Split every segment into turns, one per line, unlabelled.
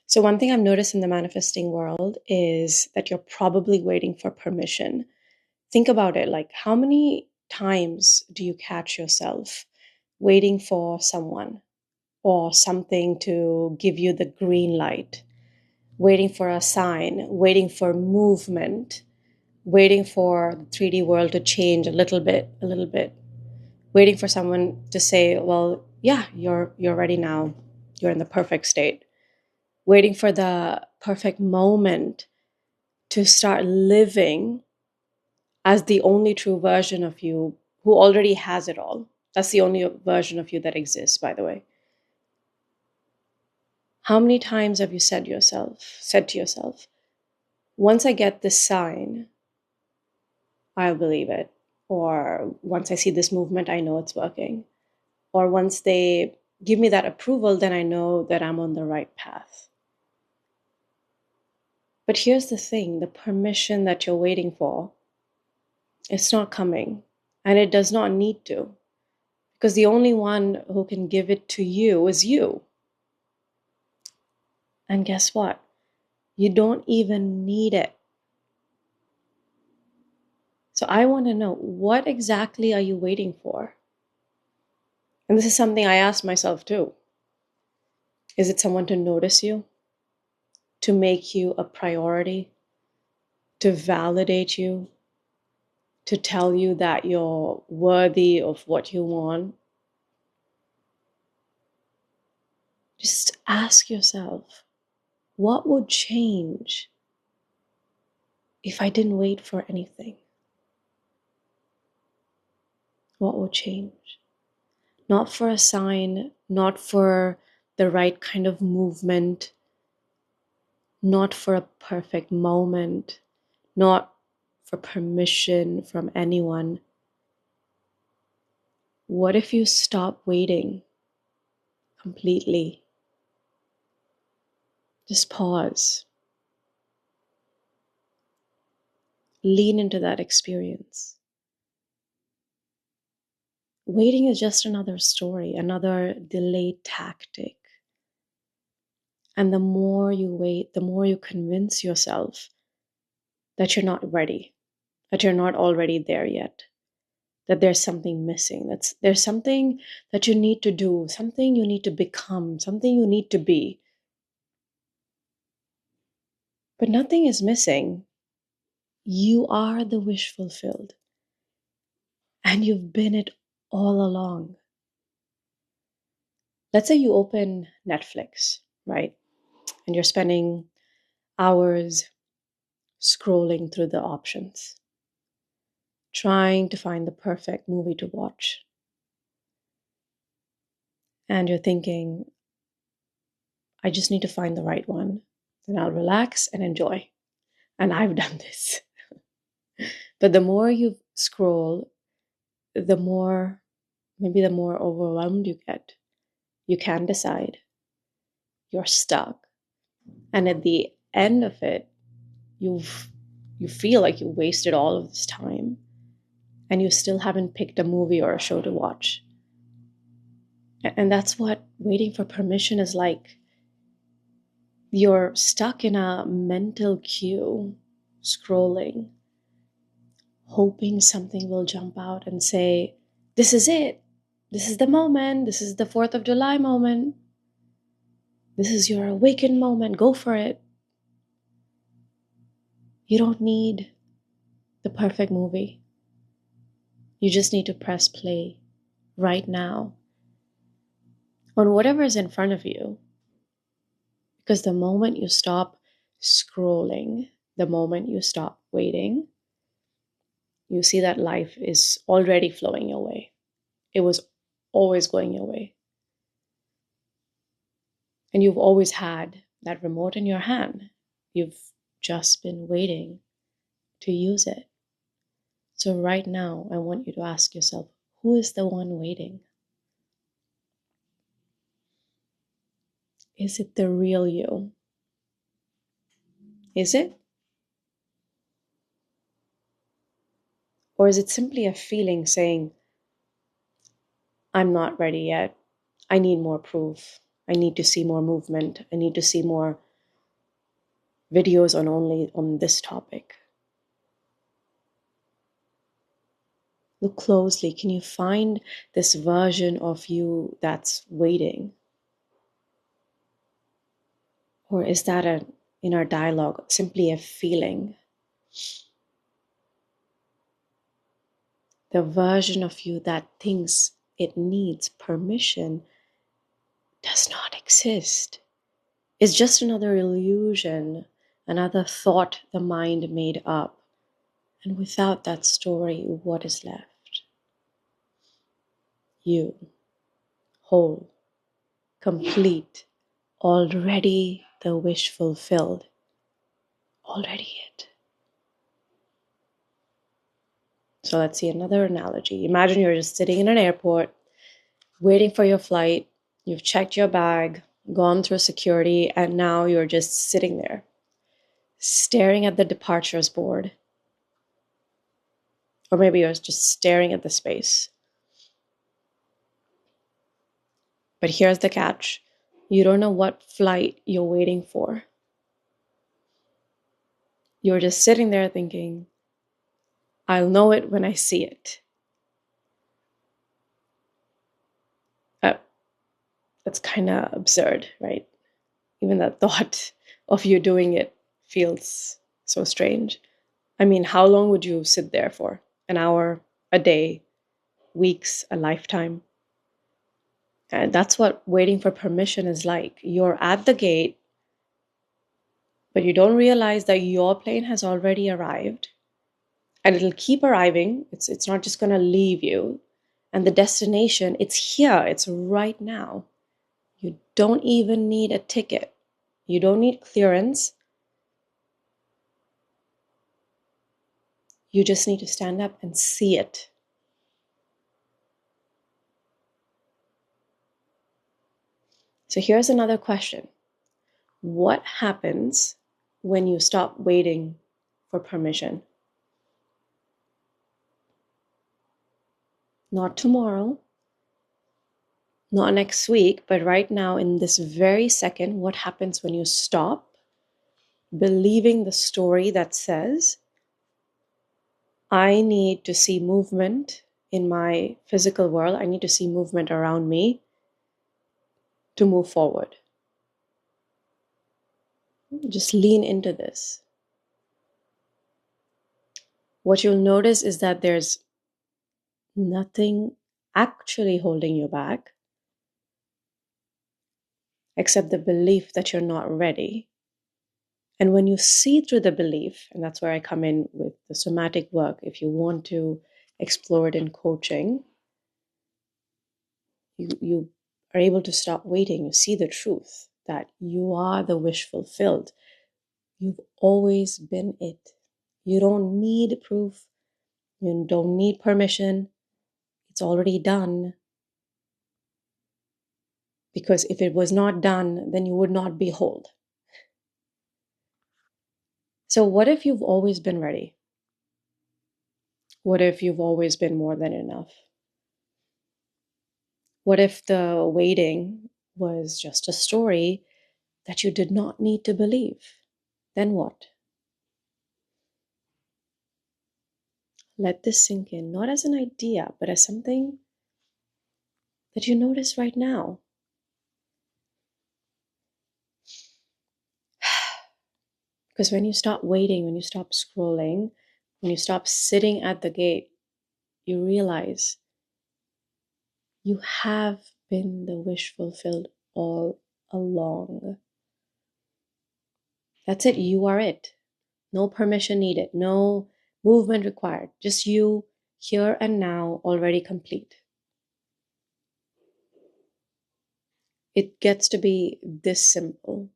So, one thing I've noticed in the manifesting world is that you're probably waiting for permission. Think about it, like, how many times do you catch yourself waiting for someone or something to give you the green light, waiting for a sign, waiting for movement, waiting for the 3D world to change a little bit, waiting for someone to say, well, yeah, you're ready now. You're in the perfect state. Waiting for the perfect moment to start living as the only true version of you who already has it all. That's the only version of you that exists, by the way. How many times have you said to yourself, once I get this sign, I'll believe it. Or once I see this movement, I know it's working. Or once they give me that approval, then I know that I'm on the right path. But here's the thing, the permission that you're waiting for, it's not coming. And it does not need to. Because the only one who can give it to you is you. And guess what? You don't even need it. So I want to know, what exactly are you waiting for? And this is something I ask myself too. Is it someone to notice you? To make you a priority? To validate you? To tell you that you're worthy of what you want? Just ask yourself, what would change if I didn't wait for anything? What would change? Not for a sign, not for the right kind of movement, not for a perfect moment, not for permission from anyone. What if you stop waiting completely? Just pause. Lean into that experience. Waiting is just another story, another delayed tactic. And the more you wait, the more you convince yourself that you're not ready, that you're not already there yet, that there's something missing, there's something that you need to do, something you need to become, something you need to be. But nothing is missing. You are the wish fulfilled. And you've been it all along. Let's say you open Netflix, right? And you're spending hours scrolling through the options, trying to find the perfect movie to watch. And you're thinking, I just need to find the right one. Then I'll relax and enjoy. And I've done this. But the more you scroll, the more overwhelmed you get. You can't decide. You're stuck. And at the end of it, you feel like you wasted all of this time and you still haven't picked a movie or a show to watch. And that's what waiting for permission is like. You're stuck in a mental queue, scrolling, hoping something will jump out and say, this is it. This is the moment. This is the 4th of July moment. This is your awakened moment. Go for it. You don't need the perfect movie. You just need to press play right now on whatever is in front of you. Because the moment you stop scrolling, the moment you stop waiting, you see that life is already flowing your way. It was always going your way. And you've always had that remote in your hand. You've just been waiting to use it. So right now, I want you to ask yourself, who is the one waiting? Is it the real you? Is it? Or is it simply a feeling saying, I'm not ready yet. I need more proof. I need to see more movement. I need to see more videos on this topic. Look closely. Can you find this version of you that's waiting? Or is that an inner dialogue, simply a feeling? The version of you that thinks it needs permission does not exist. It's just another illusion, another thought the mind made up. And without that story, what is left? You, whole, complete, already the wish fulfilled, already it. So let's see another analogy. Imagine you're just sitting in an airport, waiting for your flight. You've checked your bag, gone through security, and now you're just sitting there, staring at the departures board. Or maybe you're just staring at the space. But here's the catch. You don't know what flight you're waiting for. You're just sitting there thinking, I'll know it when I see it. That's kind of absurd, right? Even the thought of you doing it feels so strange. I mean, how long would you sit there for? An hour, a day, weeks, a lifetime? And that's what waiting for permission is like. You're at the gate, but you don't realize that your plane has already arrived and it'll keep arriving. It's not just going to leave you. And the destination, it's here, it's right now. You don't even need a ticket. You don't need clearance. You just need to stand up and see it. So here's another question. What happens when you stop waiting for permission? Not tomorrow, not next week, but right now in this very second, what happens when you stop believing the story that says, I need to see movement in my physical world, I need to see movement around me to move forward? Just lean into this. What you'll notice is that there's nothing actually holding you back except the belief that you're not ready. And when you see through the belief, and that's where I come in with the somatic work, if you want to explore it in coaching, you are able to stop waiting. You see the truth that you are the wish fulfilled. You've always been it. You don't need proof. You don't need permission. It's already done. Because if it was not done, then you would not be whole. So what if you've always been ready? What if you've always been more than enough? What if the waiting was just a story that you did not need to believe? Then what? Let this sink in, not as an idea, but as something that you notice right now. Because when you stop waiting, when you stop scrolling, when you stop sitting at the gate, you realize you have been the wish fulfilled all along. That's it. You are it. No permission needed. No movement required. Just you here and now, already complete. It gets to be this simple.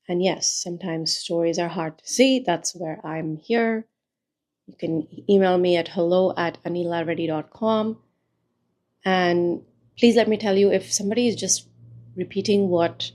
And yes, sometimes stories are hard to see. That's where I'm here. You can email me at hello@theanilareddy.com. And please let me tell you, if somebody is just repeating what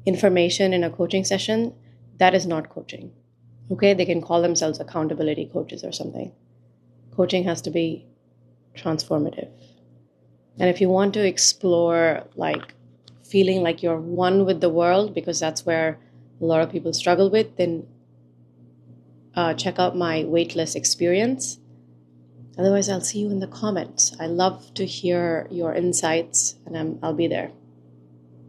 information in a coaching session, that is not coaching. Okay, they can call themselves accountability coaches or something. Coaching has to be transformative. And if you want to explore like feeling like you're one with the world, because that's where a lot of people struggle with, then check out my Weightless Experience. Otherwise, I'll see you in the comments. I love to hear your insights, and I'll be there.